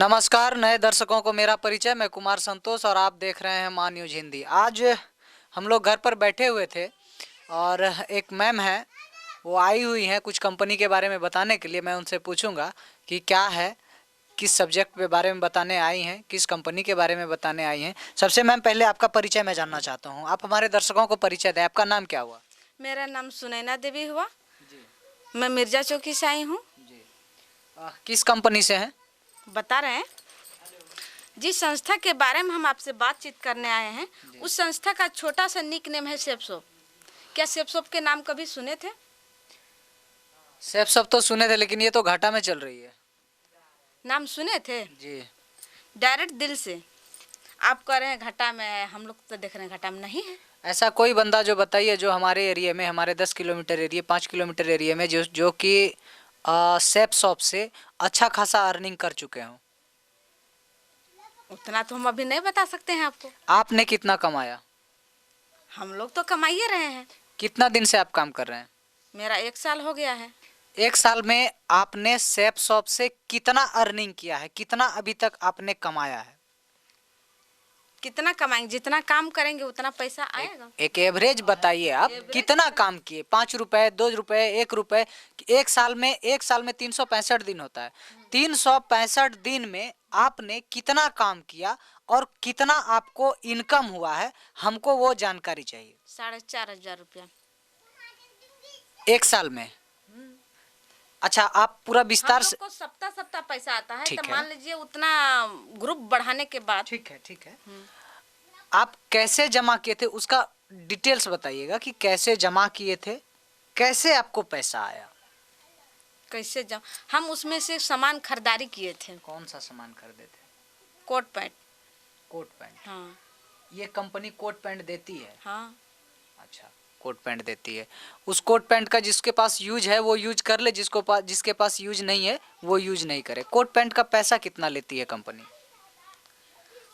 नमस्कार नए दर्शकों को मेरा परिचय। मैं कुमार संतोष और आप देख रहे हैं मां न्यूज हिंदी। आज हम लोग घर पर बैठे हुए थे और एक मैम है, वो आई हुई हैं कुछ कंपनी के बारे में बताने के लिए। मैं उनसे पूछूंगा कि क्या है, किस सब्जेक्ट के बारे में बताने आई हैं, किस कंपनी के बारे में बताने आई हैं। सबसे मैम पहले आपका परिचय मैं जानना चाहता हूँ। आप हमारे दर्शकों को परिचय दें। आपका नाम क्या हुआ? मेरा नाम सुनैना देवी हुआ जी मैं मिर्जा चौकी से आई हूँ। जी। किस कंपनी से हैं? बता रहे हैं जिस संस्था के बारे में हम आपसे बातचीत करने आए हैं, उस संस्था का छोटा सा निक नेम है सेफ शॉप। क्या सेफ शॉप के नाम कभी सुने थे? सेफ सब तो सुने थे, लेकिन ये तो घाटा में चल रही है। नाम सुने थे? जी। डायरेक्ट दिल से आप कह रहे हैं घाटा में है, हम लोग तो देख रहे हैं घाटा में नहीं है। ऐसा कोई बंदा जो बताइए जो हमारे एरिया में, हमारे 10 किलोमीटर एरिया, 5 किलोमीटर एरिया में जो कि सेफ शॉप से अच्छा खासा अर्निंग कर चुके हों। उतना तो हम अभी नहीं बता सकते हैं आपको। आपने कितना कमाया? हम लोग तो कमा ही रहे हैं। कितना दिन से आप काम कर रहे हैं? मेरा 1 साल हो गया है। 1 साल में आपने सेफ शॉप से कितना अर्निंग किया है? कितना अभी तक आपने कमाया है? कितना कमाएंगे? जितना काम करेंगे उतना पैसा आएगा। एक एवरेज बताइए आप। कितना काम किए? 5 रुपए, 2 रुपए, 1 रुपए? 1 साल में 365 दिन होता है। 365 दिन में आपने कितना काम किया और कितना आपको इनकम हुआ है, हमको वो जानकारी चाहिए। 4,500 रुपया 1 साल में। अच्छा, आप पूरा विस्तार से। को सप्ताह पैसा आता है, ठीक तो है। मान लीजिए उतना ग्रुप बढ़ाने के बाद। ठीक है, ठीक है। आप कैसे जमा किए थे उसका डिटेल्स बताइएगा कि कैसे जमा किए थे, कैसे आपको पैसा आया। कैसे जम हम उसमें से सामान खरीदारी किए थे। कौन सा सामान खरीदे थे? Coat pant. Coat pant? हाँ ये कंपनी कोट पैंट देती है? हाँ। अच्छा, कोट पैंट देती है। उस कोट पैंट का जिसके पास यूज है वो यूज कर ले, जिसके पास यूज नहीं है वो यूज नहीं करे। कोट पैंट का पैसा कितना लेती है कंपनी?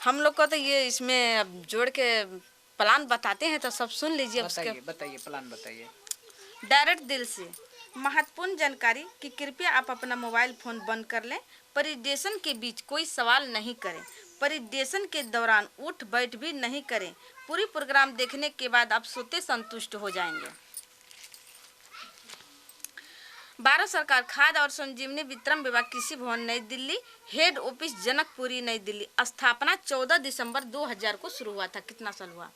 हम लोग को तो ये इसमें अब जोड़ के प्लान बताते हैं, तो सब सुन लीजिए। बताइए बताइए, प्लान बताइए। डायरेक्ट दिल से महत्वपूर्ण जानकारी कि कृपया आप अपना मोबाइल फोन बंद कर लें। परिडेशन के बीच कोई सवाल नहीं करें। परिडेशन के दौरान उठ बैठ भी नहीं करें। पूरी प्रोग्राम देखने के बाद आप सोते संतुष्ट हो जाएंगे। भारत सरकार खाद्य और संजीवनी वितरण विभाग, कृषि भवन, नई दिल्ली, हेड ऑफिस जनकपुरी, नई दिल्ली। स्थापना 14 दिसंबर 2000 को शुरू हुआ था। कितना साल हुआ?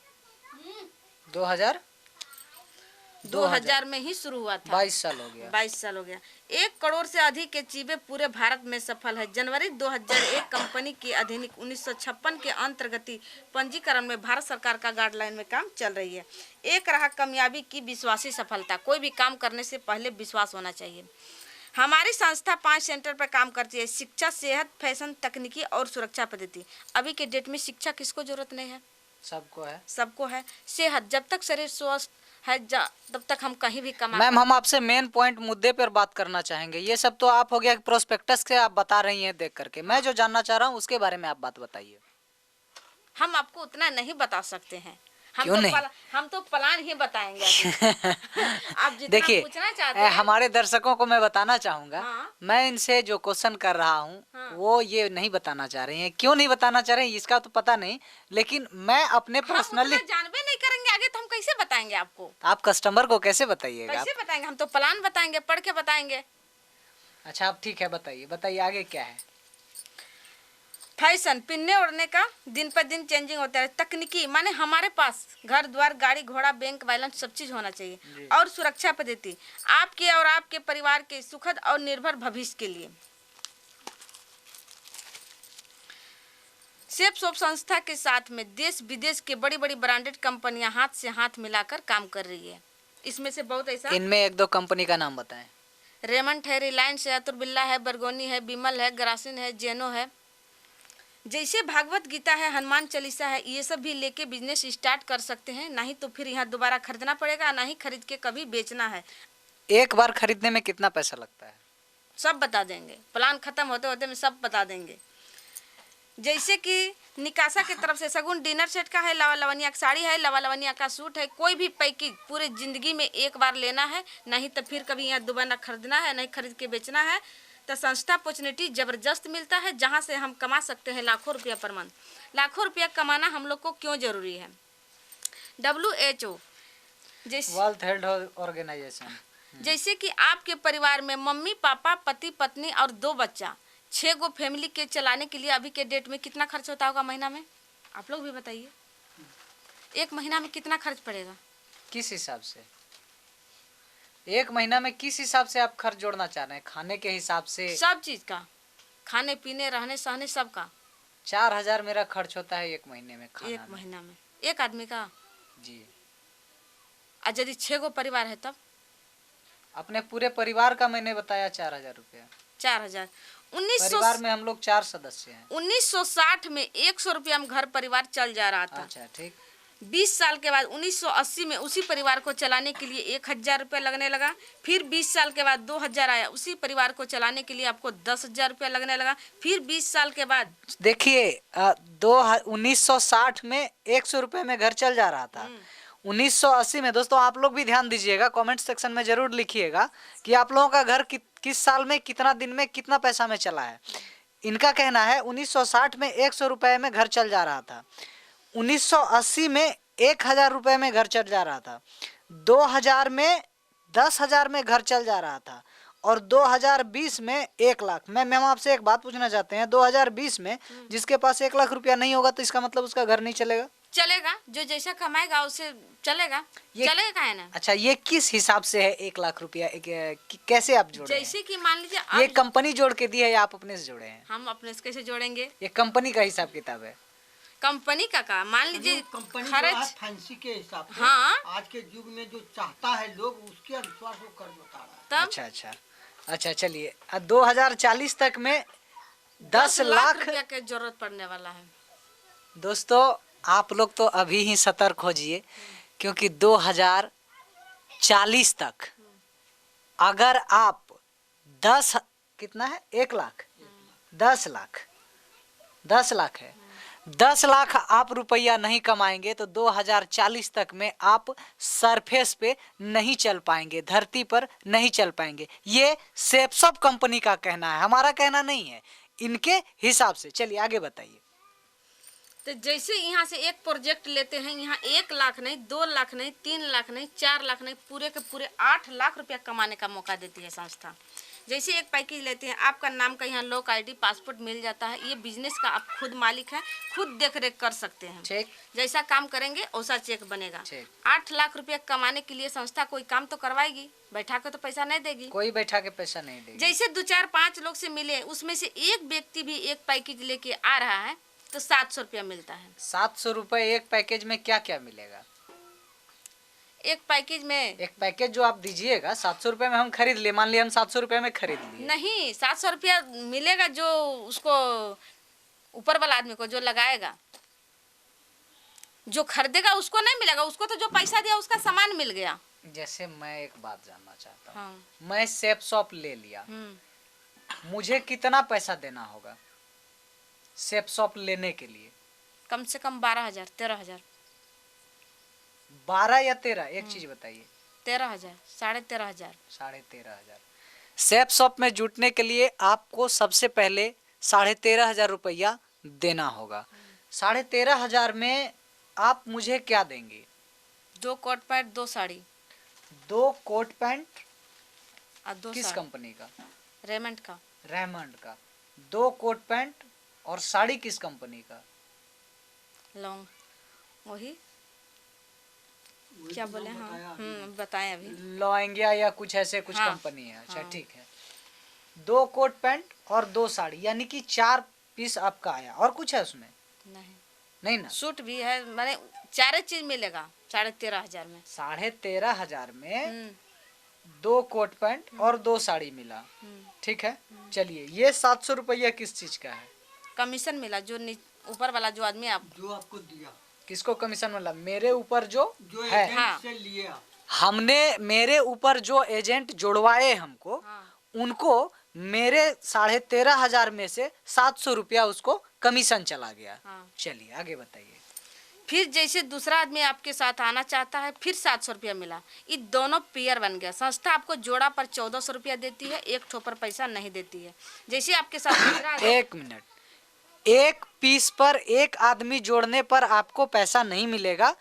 2000 में ही शुरू हुआ था। 22 साल हो गया। 22 साल हो गया। 1 करोड़ से अधिक के चीबे पूरे भारत में सफल है। जनवरी 2001 कंपनी की अधिनियम 1956 के अंतर्गत पंजीकरण में भारत सरकार का गाइडलाइन में काम चल रही है। एक रहा कामयाबी की विश्वासी सफलता। कोई भी काम करने से पहले विश्वास होना चाहिए। हमारी संस्था 5 सेंटर पर काम करती है: शिक्षा, सेहत, फैशन, तकनीकी और सुरक्षा पद्धति। अभी के डेट में शिक्षा किसको जरूरत नहीं है? सबको है। सबको है। सेहत, जब तक शरीर स्वस्थ है तब तक हम कहीं भी कमा। मैम, हम आपसे मेन पॉइंट मुद्दे पर बात करना चाहेंगे। ये सब तो आप हो गया प्रोस्पेक्टस के आप बता रही हैं देख करके। मैं जो जानना चाह रहा हूँ उसके बारे में आप बात बताइए। हम आपको उतना नहीं बता सकते हैं। क्यों नहीं? हम तो प्लान ही बताएंगे आप जितना देखिए, पूछना चाहते हैं। हमारे दर्शकों को मैं बताना चाहूंगा। हाँ। मैं इनसे जो क्वेश्चन कर रहा हूँ हाँ। वो ये नहीं बताना चाह रही हैं। क्यों नहीं बताना चाह रहे हैं इसका तो पता नहीं, लेकिन मैं अपने पर्सनली जानबे नहीं करेंगे आगे, तो हम कैसे बताएंगे आपको? आप कस्टमर को कैसे बताइएगा? कैसे बताएंगे? हम तो प्लान बताएंगे, पढ़ के बताएंगे। अच्छा, आप ठीक है, बताइए बताइए आगे क्या है। फैशन, पहनने ओढ़ने का दिन पर दिन चेंजिंग होता है। तकनीकी माने हमारे पास घर द्वार, गाड़ी घोड़ा, बैंक बैलेंस सब चीज होना चाहिए। और सुरक्षा पद्धति आपके और आपके परिवार के सुखद और निर्भर भविष्य के लिए। सेफ शॉप संस्था के साथ में देश विदेश के बड़ी बड़ी ब्रांडेड कंपनियां हाथ से हाथ मिलाकर काम कर रही है। इसमें से बहुत ऐसा, इनमें 1-2 कंपनी का नाम बताएं। रेमंड है, रिलायंस है, अतुर बिरला है, बरगोनी है, बिमल है, ग्रासिन है, जेनो है। जैसे भागवत गीता है, हनुमान चालीसा है, ये सब भी लेके बिजनेस स्टार्ट कर सकते हैं। नहीं तो फिर यहाँ दोबारा खरीदना पड़ेगा, ना ही खरीद के कभी बेचना है। एक बार खरीदने में कितना पैसा लगता है? सब बता देंगे। प्लान खत्म होते होते में सब बता देंगे। जैसे कि निकासा की तरफ से सगुन डिनर सेट का है, लावा लवनिया की साड़ी है, लावा लवनिया का सूट है। कोई भी पैकेज पूरे जिंदगी में एक बार लेना है, नहीं तो फिर कभी यहाँ दोबारा खरीदना है, नहीं खरीद के बेचना है। तो संस्था अपॉर्चुनिटी जबरदस्त मिलता है, जहाँ से हम कमा सकते हैं लाखों रुपया पर मंथ। लाखों रुपया कमाना हम लोग को क्यों जरूरी है? WHO जैसे वर्ल्ड हेल्थ ऑर्गेनाइजेशन, जैसे कि आपके परिवार में मम्मी पापा पति पत्नी और 2 बच्चा, 6 गो फैमिली के चलाने के लिए अभी के डेट में कितना खर्च होता होगा महीना में? आप लोग भी बताइए, एक महीना में कितना खर्च पड़ेगा? किस हिसाब से एक महीना में किस हिसाब से आप खर्च जोड़ना चाह रहे हैं? खाने के हिसाब से? सब चीज का, खाने पीने रहने सहने सब का। 4,000 मेरा खर्च होता है एक महीने में खाना एक में। महीना में एक आदमी का? जी। और यदि 6 गो परिवार है तब? अपने पूरे परिवार का मैंने बताया 4,000 रुपया। 4,000। परिवार में हम लोग 4 सदस्य हैं। 1960 में 100 रुपया में घर परिवार चल जा रहा था। अच्छा, ठीक। 20 साल के बाद 1980 में उसी परिवार को चलाने के लिए 1,000 रुपया लगने लगा। फिर 20 साल के बाद 2,000 आया, उसी परिवार को चलाने के लिए आपको 10,000 रुपया लगने लगा। फिर 20 साल के बाद देखिए 1960 में 100 रुपये में घर चल जा रहा था। 1980 में, दोस्तों आप लोग भी ध्यान दीजिएगा, कमेंट सेक्शन में जरूर लिखिएगा कि आप लोगों का घर किस साल में, कितना दिन में, कितना पैसा में चला है। इनका कहना है 1960 में 100 रुपये में घर चल जा रहा था, 1980 में 1,000 रुपये में घर चल जा रहा था, 2000 में 10,000 में घर चल जा रहा था, और 2020 में 1 लाख। मैम आपसे एक बात पूछना चाहते हैं, 2020 में जिसके पास 1 लाख रुपया नहीं होगा तो इसका मतलब उसका घर नहीं चलेगा? चलेगा, जो जैसा कमाएगा उसे चलेगा। चलेगा है ना? अच्छा, ये किस हिसाब से है 1 लाख रुपया? कैसे आप जोड़े? जैसे कि मान लीजिए ये कंपनी जोड़ के दी है या आप अपने से जोड़े हैं? हम अपने से कैसे जोड़ेंगे? ये कंपनी का हिसाब किताब है। कंपनी का मान लीजिए खर्च फैंसी के हिसाब से। हाँ, आज के युग में जो चाहता है लोग उसके अनुसार वो कर्ज बता रहा है। तब अच्छा चलिए, 2040 तक में 10 लाख रुपया की जरूरत पड़ने वाला है। दोस्तों आप लोग तो अभी ही सतर्क हो जाइए, क्योंकि 2040 तक अगर आप 10 कितना है 1 लाख 10 लाख 10 लाख है, 10 लाख आप रुपया नहीं कमाएंगे तो 2040 तक में आप सरफेस पे नहीं चल पाएंगे, धरती पर नहीं चल पाएंगे। ये सेप्सॉप कंपनी का कहना है, हमारा कहना नहीं है, इनके हिसाब से। चलिए आगे बताइए। तो जैसे यहाँ से एक प्रोजेक्ट लेते हैं, यहाँ 1 लाख नहीं, 2 लाख नहीं, 3 लाख नहीं, 4 लाख नहीं, पूरे के पूरे 8 लाख रुपया कमाने का मौका देती है संस्था। जैसे एक पैकेज लेते हैं, आपका नाम का यहाँ लोक ID पासपोर्ट मिल जाता है। ये बिजनेस का आप खुद मालिक हैं, खुद देख रेख कर सकते हैं। ठीक। जैसा काम करेंगे वैसा चेक बनेगा। 8 लाख रुपया कमाने के लिए संस्था कोई काम तो करवाएगी, बैठा के तो पैसा नहीं देगी। कोई बैठा के पैसा नहीं देगी। जैसे 2 4 5 लोग से मिले, उसमें से एक व्यक्ति भी एक पैकेज लेके आ रहा है तो 700 रुपया मिलता है। 700 रुपये एक पैकेज में क्या क्या मिलेगा? एक पैकेज में एक पैकेज जो आप दीजिएगा 700 रुपये में हम खरीद लिए, मान लिया हम 700 रुपये में खरीद लिए। नहीं, 700 रुपया मिलेगा जो उसको ऊपर वाला आदमी को जो लगाएगा, जो खरीदेगा उसको नहीं मिलेगा, उसको तो जो पैसा दिया उसका सामान मिल गया। जैसे मैं एक बात जानना चाहता हूँ। हाँ। मैं सेप शॉप ले लिया, मुझे कितना पैसा देना होगा सेप शॉप लेने के लिए? कम से कम 12,000 13,000। 12 या 13? एक चीज बताइए। 13,000 13,500 13,500। सेप शॉप में जुटने के लिए आपको सबसे पहले 13,500 रुपया देना होगा। 13,500 में आप मुझे क्या देंगे? 2 coat pant 2 sari. 2 coat pant और 2 किस साड़ी कंपनी का? रेमंड का। रेमंड का। 2 कोट पैंट और साड़ी किस कंपनी का? लॉन्ग, वही क्या बोले? हाँ बताएं अभी। लॉन्गिया या कुछ ऐसे कुछ कंपनी है। अच्छा ठीक है। 2 कोट पैंट और 2 साड़ी, यानी कि 4 पीस आपका आया। और कुछ है उसमें? नहीं ना। सूट भी है, माने 4 चीज मिलेगा 13,500 में। 13,500 में 2 कोट पैंट और 2 साड़ी मिला। ठीक है। चलिए, ये 700 रुपया किस चीज का है? कमीशन मिला, जो ऊपर वाला जो आदमी जो आपको दिया। किसको कमीशन मिला? मेरे ऊपर जो है। हाँ। से लिया हमने, मेरे ऊपर जो एजेंट जुड़वाए हमको, उनको मेरे 13,500 में से 700 रुपया उसको कमीशन चला गया। चलिए आगे बताइए। फिर जैसे दूसरा आदमी आपके साथ आना चाहता है, फिर 700 रुपया मिला। ये दोनों पेयर बन गया। संस्था आपको जोड़ा पर 1400 रुपया देती है, एक ठो पर पैसा नहीं देती है। जैसे आपके साथ दूसरा एक मिनट, एक पीस पर एक आदमी जोड़ने पर आपको पैसा नहीं मिलेगा।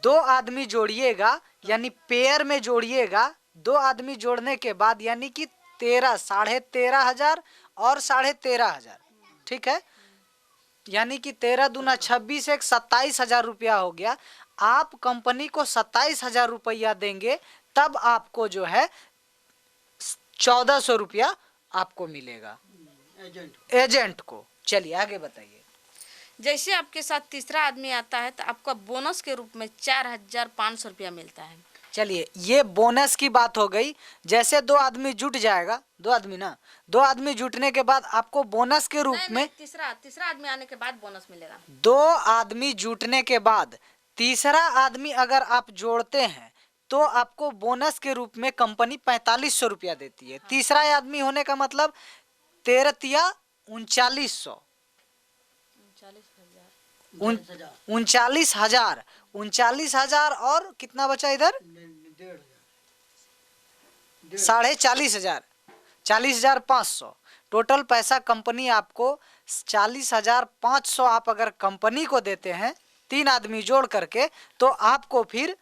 2 आदमी जोड़िएगा यानी पेयर में जोड़िएगा। 2 आदमी जोड़ने के बाद यानी कि 13, 13,500 और 13,500, ठीक है। यानी कि 13 दूना 26, एक 27,000 रुपया हो गया। आप कंपनी को 27,000 रुपया देंगे, तब आपको जो है 1400 रुपया आपको मिलेगा एजेंट को। चलिए आगे बताइए। जैसे आपके साथ तीसरा आदमी आता है तो आपका बोनस के रूप में 4,500 रुपया मिलता है। चलिए, ये बोनस की बात हो गई। जैसे 2 आदमी जुट जाएगा, 2 आदमी ना, 2 आदमी जुटने के बाद आपको बोनस के रूप में तीसरा आदमी आने के बाद बोनस मिलेगा। 2 आदमी जुटने के बाद तीसरा आदमी अगर आप जोड़ते हैं तो आपको बोनस के रूप में कंपनी 4500 रुपया देती है। तीसरा आदमी होने का मतलब 13 तिया 3900, 39,000, 39,000 और कितना बचा इधर? 40,500, 40,500 टोटल पैसा कंपनी आपको 40,500 आप अगर कंपनी को देते हैं 3 आदमी जोड़ करके, तो आपको फिर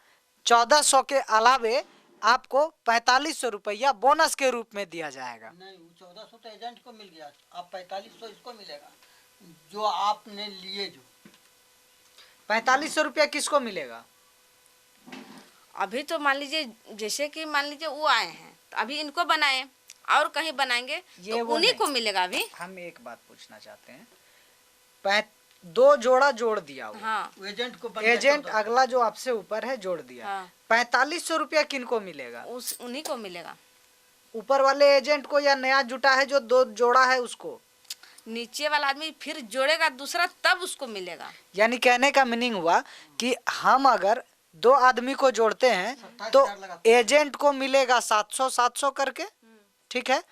1400 के अलावे आपको 4500 रुपया बोनस के रूप में दिया जाएगा। नहीं, 1400 तो एजेंट को मिल गया, अब 4500 इसको मिलेगा जो आपने लिए। जो 4500 रुपया किसको मिलेगा? अभी तो मान लीजिए, जैसे कि मान लीजिए वो आए हैं तो अभी इनको बनाए और कहीं बनाएंगे तो उन्हीं को मिलेगा। अभी हम एक बात पूछना चाहते हैं, 2 जोड़ा जोड़ दिया वो, हाँ, वो एजेंट को एजेंट अगला जो आपसे ऊपर है जोड़ दिया, हाँ, 4500 रुपया किनको मिलेगा? उन्हीं को मिलेगा। ऊपर वाले एजेंट को या नया जुटा है जो 2 जोड़ा है उसको? नीचे वाला आदमी फिर जोड़ेगा दूसरा, तब उसको मिलेगा। यानी कहने का मीनिंग हुआ कि हम अगर 2 आदमी को जोड़ते हैं तो एजेंट को मिलेगा 700 करके, ठीक है।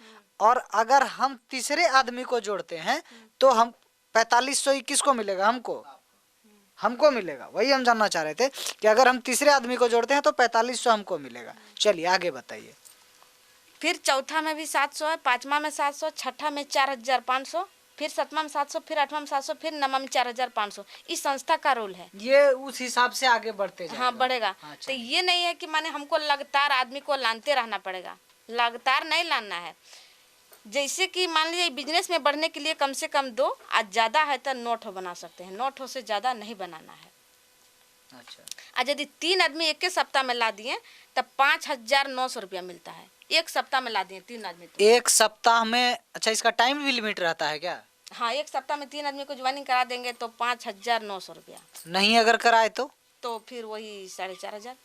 और अगर हम तीसरे आदमी को जोड़ते हैं तो हम 4500 ही किसको मिलेगा? हमको मिलेगा। वही हम जानना चाह रहे थे कि अगर हम तीसरे आदमी को जोड़ते हैं तो 4500 हमको मिलेगा। चलिए आगे बताइए। फिर चौथा में भी 700 है, पांचवा में 700, छठा में 4,500, फिर सतमा में 700, फिर आठवां में 700, फिर नवमा में 4,500। इस संस्था का रोल है। ये उस हिसाब से आगे बढ़ते जाएगा। हाँ, बढ़ेगा। हाँ, तो ये नहीं है कि माने हमको लगातार आदमी को लानते रहना पड़ेगा, लगातार नहीं लाना है। जैसे कि मान लीजिए बिजनेस में बढ़ने के लिए कम से कम 2, आज ज़्यादा है तो 9 ठो बना सकते हैं, 9 ठो से ज़्यादा नहीं बनाना है। अच्छा, आज यदि 3 आदमी एक सप्ताह में ला दिए तब 5,900 रुपया मिलता है। एक सप्ताह में ला दिए 3 आदमी तो। एक सप्ताह में? अच्छा, इसका टाइम भी लिमिट रहता है क्या? हाँ, एक सप्ताह में 3 आदमी को ज्वाइनिंग करा देंगे तो 5,900 रुपया। नहीं अगर कराए तो फिर वही 4,500।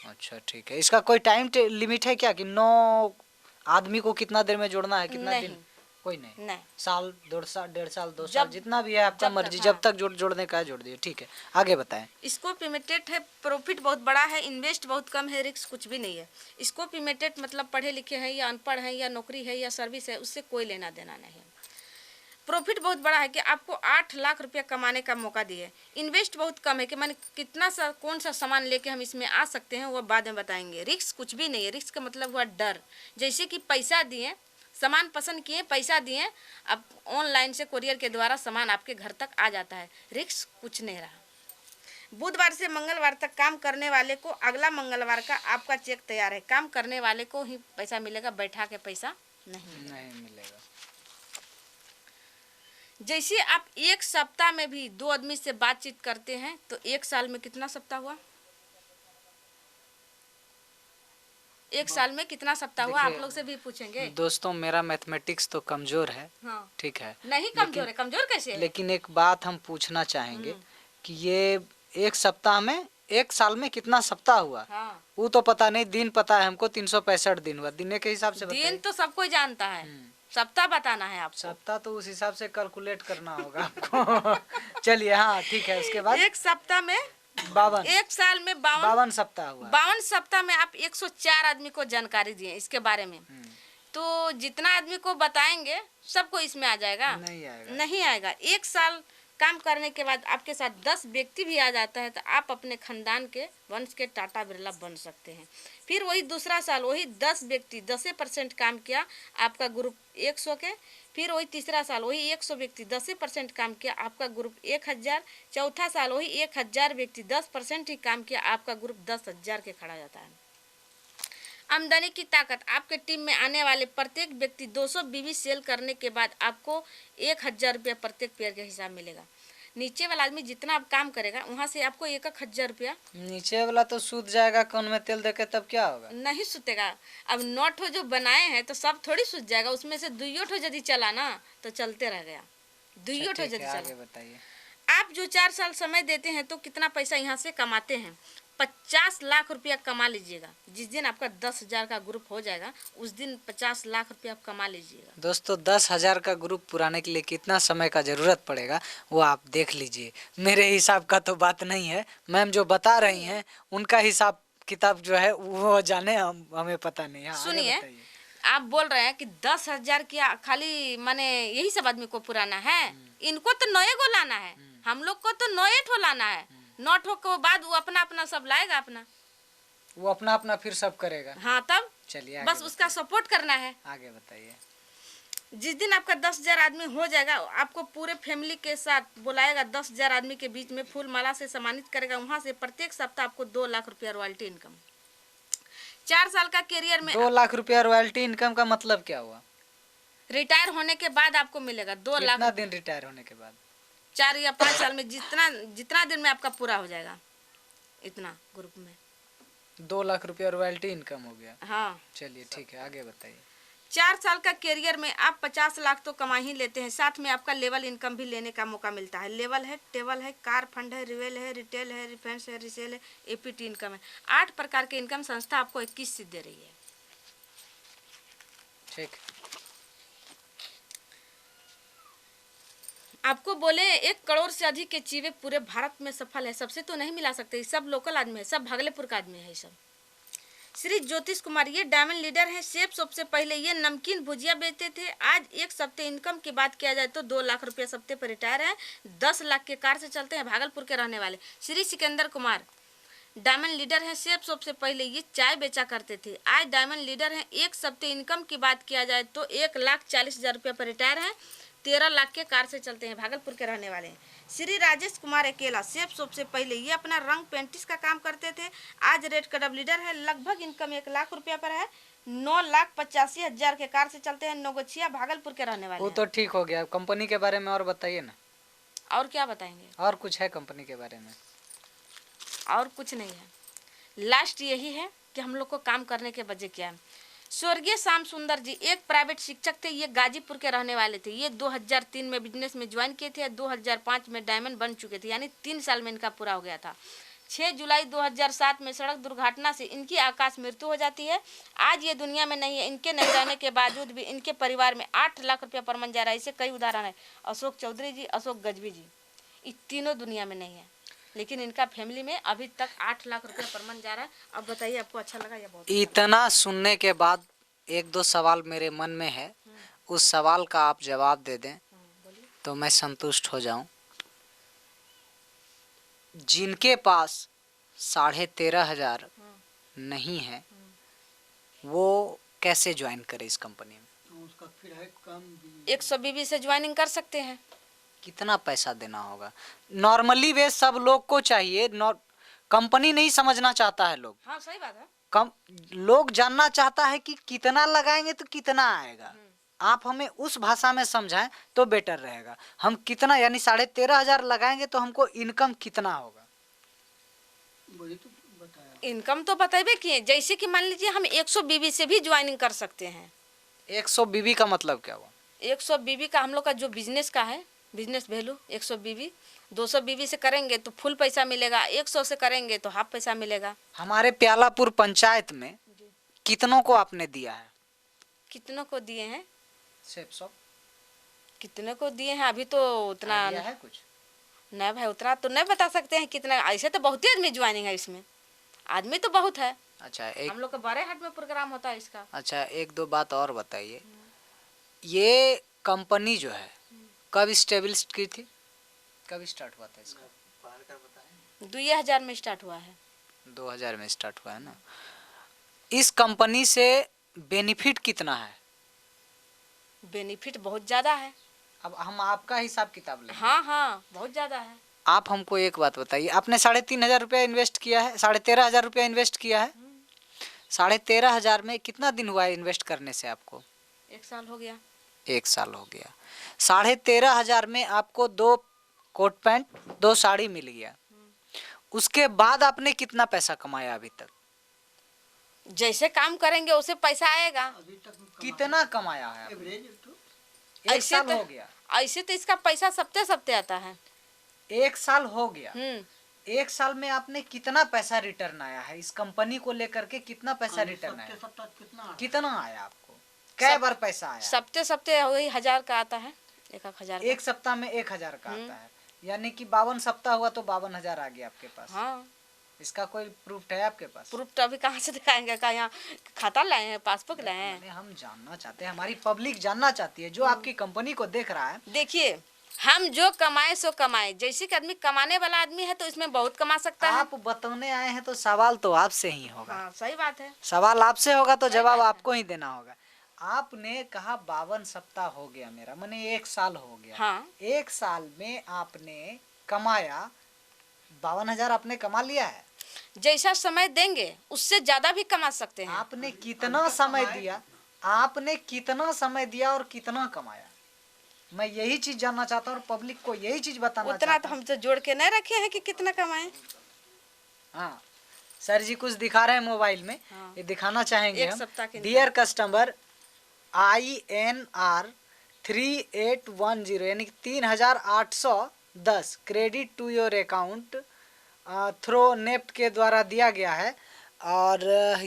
अच्छा, ठीक है। इसका कोई टाइम लिमिट है क्या कि 9 आदमी को कितना देर में जोड़ना है, कितना दिन? कोई नहीं। साल, 1.5 साल, 1.5 साल, 2 साल, जितना भी है आपका मर्जी, जब तक जोड़ने का है जोड़ दिए। ठीक है, आगे बताएं। स्कोप लिमिटेड है, प्रॉफिट बहुत बड़ा है, इन्वेस्ट बहुत कम है, रिस्क कुछ भी नहीं है। स्कोप लिमिटेड मतलब पढ़े लिखे हैं या अनपढ़ हैं या नौकरी है या सर्विस है, उससे कोई लेना देना नहीं है। प्रॉफिट बहुत बड़ा है कि आपको 8 लाख रुपया कमाने का मौका दिए। इन्वेस्ट बहुत कम है कि मैंने कितना सा कौन सा सामान लेके हम इसमें आ सकते हैं वो बाद में बताएंगे। रिस्क कुछ भी नहीं है। रिस्क का मतलब हुआ डर। जैसे कि पैसा दिए, सामान पसंद किए, पैसा दिए, अब ऑनलाइन से कोरियर के द्वारा सामान आपके घर तक आ जाता है। रिस्क कुछ नहीं रहा। बुधवार से मंगलवार तक काम करने वाले को अगला मंगलवार का आपका चेक तैयार है। काम करने वाले को ही पैसा मिलेगा, बैठा के पैसा नहीं मिलेगा। जैसे आप एक सप्ताह में भी 2 आदमी से बातचीत करते हैं तो 1 साल में कितना सप्ताह हुआ? 1 साल में कितना सप्ताह हुआ? आप लोग से भी पूछेंगे। दोस्तों, मेरा मैथमेटिक्स तो कमजोर है। हाँ, ठीक है। नहीं कमजोर है। कमजोर कैसे है? लेकिन एक बात हम पूछना चाहेंगे कि ये 1 सप्ताह में 1 साल में कितना सप्ताह हुआ? हाँ, वो तो पता नहीं, दिन पता है हमको 365 दिन हुआ। दिन के हिसाब से दिन तो सब कोई जानता है, सप्ताह बताना है आपको। सप्ताह तो उस हिसाब से कैलकुलेट करना होगा आपको। चलिए, हाँ ठीक है। उसके बाद 1 सप्ताह में 52, 1 साल में 52 सप्ताह हुआ। 52 सप्ताह में आप 104 आदमी को जानकारी दिए इसके बारे में। तो जितना आदमी को बताएंगे सबको इसमें आ जाएगा? नहीं आएगा। नहीं आएगा। 1 साल काम करने के बाद आपके साथ 10 व्यक्ति भी आ जाता है तो आप अपने खानदान के वंश के टाटा बिरला बन सकते हैं। फिर वही दूसरा साल वही 10 व्यक्ति 10% काम किया, आपका ग्रुप 100 के। फिर वही तीसरा साल वही 100 व्यक्ति 10% काम किया, आपका ग्रुप 1000। चौथा साल वही 1000 व्यक्ति 10% ही काम किया, आपका ग्रुप 10,000 के खड़ा जाता है। आमदनी की ताकत, आपके टीम में आने वाले प्रत्येक व्यक्ति 200 बीवी सेल करने के बाद आपको 1000 रुपया प्रत्येक पेयर के हिसाब मिलेगा। नीचे वाला आदमी जितना आप काम करेगा वहाँ से आपको 1000 रुपया। नीचे वाला तो सूत जाएगा कौन में तेल देके, तब क्या होगा? नहीं सूतेगा। अब 9 ठो जो बनाए हैं तो सब थोड़ी सूत जाएगा, उसमें से 2 ठो यदि चला ना तो चलते रह गया। 2 ठो यदि चला। बताइए, आप जो 4 साल समय देते हैं तो कितना पैसा यहाँ से कमाते हैं? 50 लाख रुपया कमा लीजिएगा। जिस दिन आपका 10,000 का ग्रुप हो जाएगा उस दिन 50 लाख रुपया आप कमा लीजिएगा। दोस्तों 10,000 का ग्रुप पुराने के लिए कितना समय का ज़रूरत पड़ेगा वो आप देख लीजिए। मेरे हिसाब का तो बात नहीं है, मैम जो बता रही हैं उनका हिसाब किताब जो है वो जाने, हमें पता नहीं है। सुनिए, आप बोल रहे हैं कि 10,000 किया खाली माने यही सब आदमी को पुराना है, इनको तो 9 गो लाना है, हम लोग को तो 9 ठो लाना है। 9 ठो के बाद वो अपना अपना सब लाएगा, वो अपना अपना फिर सब करेगा। हाँ, तब चलिए बस उसका सपोर्ट करना है। आगे बताइए। जिस दिन आपका 10,000 आदमी हो जाएगा आपको पूरे फैमिली के साथ बुलाएगा, 10,000 आदमी के बीच में फूल माला से सम्मानित करेगा। वहाँ से प्रत्येक सप्ताह आपको 2 लाख रुपया रॉयल्टी इनकम। 4 साल का करियर में 2 लाख रुपया रॉयल्टी इनकम का मतलब क्या हुआ? रिटायर होने के बाद आपको मिलेगा 2 लाख। कितना दिन रिटायर होने के बाद? 4 या 5 साल में जितना दिन में आपका पूरा हो जाएगा इतना ग्रुप में 2 लाख रुपया रॉयल्टी इनकम हो गया। हाँ, चलिए ठीक है, आगे बताइए। 4 साल का करियर में आप 50 लाख तो कमा ही लेते हैं, साथ में आपका लेवल इनकम भी लेने का मौका मिलता है। लेवल है, टेबल है, कार फंड है, रिवेल है, रिटेल है, रिफेंस है, रिसेल है, एपीटी इनकम है। 8 प्रकार के इनकम संस्था आपको 21 सीट दे रही है। ठीक। आपको बोले 1 करोड़ से अधिक के चीवे पूरे भारत में सफल है, सबसे तो नहीं मिला सकते, सब लोकल आदमी है, सब भागलपुर का आदमी है। सब श्री ज्योतिष कुमार ये डायमंड लीडर है। शेफ सबसे पहले ये नमकीन भुजिया बेचते थे। आज एक सप्ते इनकम की बात किया जाए तो 2 लाख रुपया सप्ते पर रिटायर है। 10 लाख के कार से चलते हैं, भागलपुर के रहने वाले। श्री सिकंदर कुमार डायमंड लीडर है। शेफ सबसे पहले ये चाय बेचा करते थे, आज डायमंड लीडर है। एक सप्ते इनकम की बात किया जाए तो 1,40,000 रुपया पर रिटायर है। 13 लाख के कार से चलते हैं, भागलपुर के रहने वाले हैं। श्री राजेश कुमार अकेला शेफ सबसे पहले ये अपना रंग पेंटिस का काम करते थे, आज रेड क्लब लीडर है। लगभग इनकम 1 लाख रुपया पर है। 9,85,000 के कार से चलते हैं, नोगछिया भागलपुर के रहने वाले। वो तो ठीक हो गया, कंपनी के बारे में और बताइए ना। और क्या बताएंगे? और कुछ है कंपनी के बारे में? और कुछ नहीं है, लास्ट यही है कि हम लोग को काम करने के वजह क्या है। स्वर्गीय श्याम सुंदर जी एक प्राइवेट शिक्षक थे, ये गाजीपुर के रहने वाले थे। ये 2003 में बिजनेस में ज्वाइन किए थे, 2005 में डायमंड बन चुके थे, यानी 3 साल में इनका पूरा हो गया था। 6 जुलाई 2007 में सड़क दुर्घटना से इनकी आकाश मृत्यु हो जाती है। आज ये दुनिया में नहीं है। इनके नहीं रहने के बावजूद भी इनके परिवार में 8 लाख रुपया पर मन जा रहा है। इससे कई उदाहरण है, अशोक चौधरी जी, अशोक गजबी जी, ये तीनों दुनिया में नहीं है, लेकिन इनका फैमिली में अभी तक 8 लाख रुपया पर मन जा रहा है। अब बताइए आपको अच्छा लगा या बहुत? इतना सुनने के बाद 1-2 सवाल मेरे मन में है, उस सवाल का आप जवाब दे दें तो मैं संतुष्ट हो जाऊं। जिनके पास 13,500 नहीं है वो कैसे ज्वाइन करे इस कंपनी में? उसका फिर है कम 100 बीबी से ज्वाइनिंग कर सकते हैं। कितना पैसा देना होगा? नॉर्मली वे सब लोग को चाहिए, कंपनी नहीं समझना चाहता है लोग। हाँ, सही बात है। कम लोग जानना चाहता है कि कितना लगाएंगे तो कितना आएगा। आप हमें उस भाषा में समझाएं तो बेटर रहेगा। हम कितना यानी 13,500 लगाएंगे तो हमको इनकम कितना होगा? वही तो बताया। इनकम तो बताइए कि जैसे कि मान लीजिए हम 100 बीबी से भी ज्वाइनिंग कर सकते हैं। 100 बीबी का मतलब क्या हुआ? 100 बीबी का हम लोग का जो बिजनेस का है, बिजनेस वैल्यू 100 बीबी। 200 बीबी से करेंगे तो फुल पैसा मिलेगा, 100 से करेंगे तो हाफ पैसा मिलेगा। हमारे प्यालापुर पंचायत में कितनों को आपने दिया है? कितनों को दिए हैं? शेफ सब कितने को दिए हैं अभी तो उतना है कुछ नहीं भाई, उतना तो नहीं बता सकते हैं कितना। ऐसे तो बहुत ही आदमी ज्वाइनिंग है, इसमें आदमी तो बहुत है। अच्छा, हम लोग का बड़े हाट में प्रोग्राम होता है इसका। अच्छा, 1-2 बात और बताइए। ये कंपनी जो है कब स्टेब्लिश की थी? कब स्टार्ट हुआ था इसका? 2000 में स्टार्ट हुआ है। 2000 में स्टार्ट हुआ है ना। इस कंपनी से बेनिफिट कितना है? बेनिफिट बहुत ज़्यादा है। अब हम आपका हिसाब किताब लें। हाँ हाँ, बहुत ज़्यादा है। आप हमको एक बात बताइए, आपने 3500 रुपया इन्वेस्ट किया है, 13,500 रुपया इन्वेस्ट किया है। 13,500 में कितना दिन हुआ है इन्वेस्ट करने से आपको? 1 साल हो गया। 1 साल हो गया। 13,500 में आपको 2 कोट पैंट 2 साड़ी मिल गया। उसके बाद आपने कितना पैसा कमाया अभी तक? जैसे काम करेंगे उसे पैसा आएगा। अभी तक कितना कमाया है आपने? एवरेज तो 1 ऐसे साल तो- हो गया। ऐसे तो इसका पैसा सप्ते सप्ते आता है। 1 साल हो गया। 1 साल में आपने कितना पैसा रिटर्न आया है इस कंपनी को लेकर के? कितना पैसा रिटर्न आया? सप्ताह कितना कितना आया आपको? कै बार पैसा आया? सप्ते सप्ते वही 1000 का आता है, 1,000 का। एक सप्ताह में 1,000 का आता है, यानी कि 52 सप्ताह हुआ तो 52,000 आ गया आपके पास। हाँ, इसका कोई प्रूफ है आपके पास? प्रूफ तो अभी कहाँ से दिखाएंगे? का यहाँ खाता लाए हैं, पासबुक लाए हैं? मैंने हम जानना चाहते हैं, हमारी पब्लिक जानना चाहती है जो आपकी कंपनी को देख रहा है। देखिए, हम जो कमाए सो कमाए। जैसे कि आदमी कमाने वाला आदमी है तो इसमें बहुत कमा सकता है। आप बताने आए हैं तो सवाल तो आपसे ही होगा। हाँ, सही बात है। सवाल आपसे होगा तो जवाब बात है। आपको ही देना होगा। आपने कहा 52 सप्ताह हो गया मेरा, माने 1 साल हो गया। हाँ, 1 साल में आपने कमाया 52,000 आपने कमा लिया है। जैसा समय देंगे उससे ज्यादा भी कमा सकते हैं। आपने कितना समय दिया? आपने कितना समय दिया और कितना कमाया? मैं यही चीज जानना चाहता हूँ और पब्लिक को यही चीज बताना उतना चाहता तो हूँ। हम तो जोड़ के नहीं रखे हैं कि कितना कमाए। हाँ, सर जी कुछ दिखा रहे हैं मोबाइल में। हाँ। ये दिखाना चाहेंगे एक हम। सप्ताह के डियर कस्टमर, INR 3810 यानी 3,810 credit to your account through NEFT के द्वारा दिया गया है। और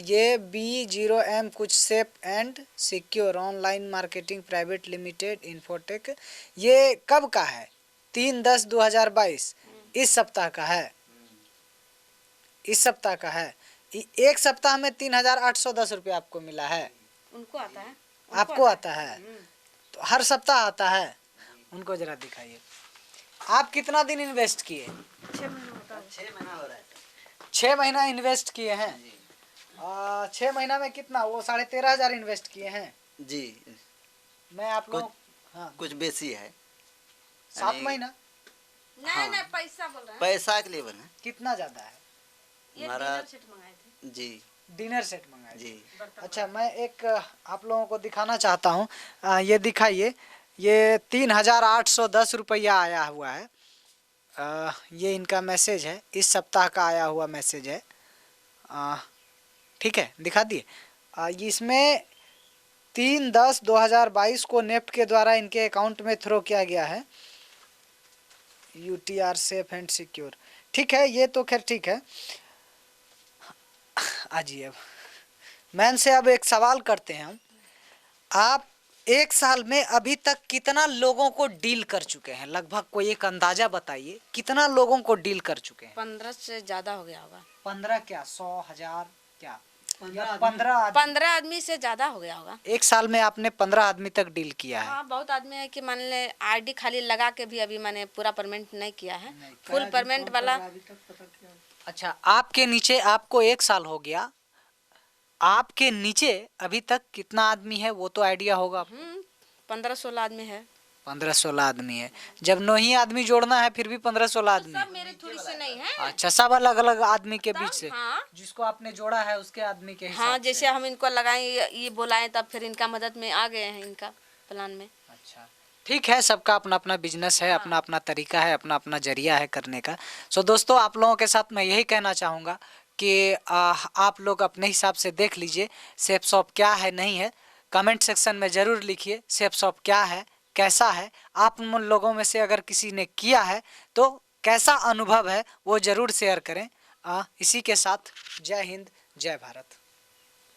ये B0M कुछ safe and secure online marketing private limited infotech, ये कब का है? 3/10/2022 इस सप्ताह का है। इस सप्ताह का है। एक सप्ताह में 3,810 रुपया आपको मिला है। उनको आता है। आपको आता है तो हर सप्ताह आता है। उनको जरा दिखाइए। आप कितना दिन इन्वेस्ट किए? 6 महीना हो रहा है। 6 महीना इन्वेस्ट किए हैं। 6 महीना में कितना? वो 13,500 इन्वेस्ट किए हैं। जी, मैं आप लोग हाँ कुछ बेसी है। 7 यानी- महीना नहीं हाँ। नहीं, पैसा बोल रहे हैं। पैसा के लिए बना। कितना ज्यादा है? ये हमारा- डिनर सेट मंगाए थे। जी डिनर सेट मंगाए थे। जी अच्छा, मैं एक आप लोगों को दिखाना चाहता हूँ। ये दिखाइए। ये 3,810 रुपया आया हुआ है। ये इनका मैसेज है, इस सप्ताह का आया हुआ मैसेज है। ठीक है, दिखा दिए। इसमें 3/10/2022 को नेफ्ट के द्वारा इनके अकाउंट में थ्रो किया गया है। UTR safe and secure. ठीक है, ये तो खैर ठीक है। आजिए अब मैन से अब एक सवाल करते हैं हम। आप 1 साल में अभी तक कितना लोगों को डील कर चुके हैं? लगभग कोई एक अंदाजा बताइए, कितना लोगों को डील कर चुके हैं? 15 से ज्यादा हो गया होगा। 15 क्या, 100, 1000 क्या? 15 15 आदमी। 15 आदमी से ज्यादा हो गया होगा। 1 साल में आपने 15 आदमी तक डील किया है। हाँ, बहुत आदमी है कि मान ले ID खाली लगा के भी अभी मैंने पूरा पेमेंट नहीं किया है। फुल पेमेंट वाला अभी तक पता किया। अच्छा, आपके नीचे आपको 1 साल हो गया, आपके नीचे अभी तक कितना आदमी है वो तो आइडिया होगा आपको? 15-16 आदमी है। 15-16 आदमी है। जब 9 ही आदमी जोड़ना है फिर भी 15-16 आदमी है। सब मेरे थोड़ी से नहीं है। अच्छा, सब अलग अलग आदमी के बीच से? हाँ जिसको आपने जोड़ा है उसके आदमी के हिसाब हाँ, से। जैसे हम इनको लगाए, ये बुलाए, तब फिर इनका मदद में आ गए हैं इनका प्लान में। अच्छा, ठीक है। सबका अपना अपना बिजनेस है, अपना अपना तरीका है, अपना अपना जरिया है करने का। सो दोस्तों, आप लोगों के साथ मैं यही कहना चाहूँगा कि आप लोग अपने हिसाब से देख लीजिए सेफ शॉप क्या है नहीं है। कमेंट सेक्शन में ज़रूर लिखिए सेफ शॉप क्या है, कैसा है। आप उन लोगों में से अगर किसी ने किया है तो कैसा अनुभव है वो ज़रूर शेयर करें। इसी के साथ जय हिंद, जय भारत।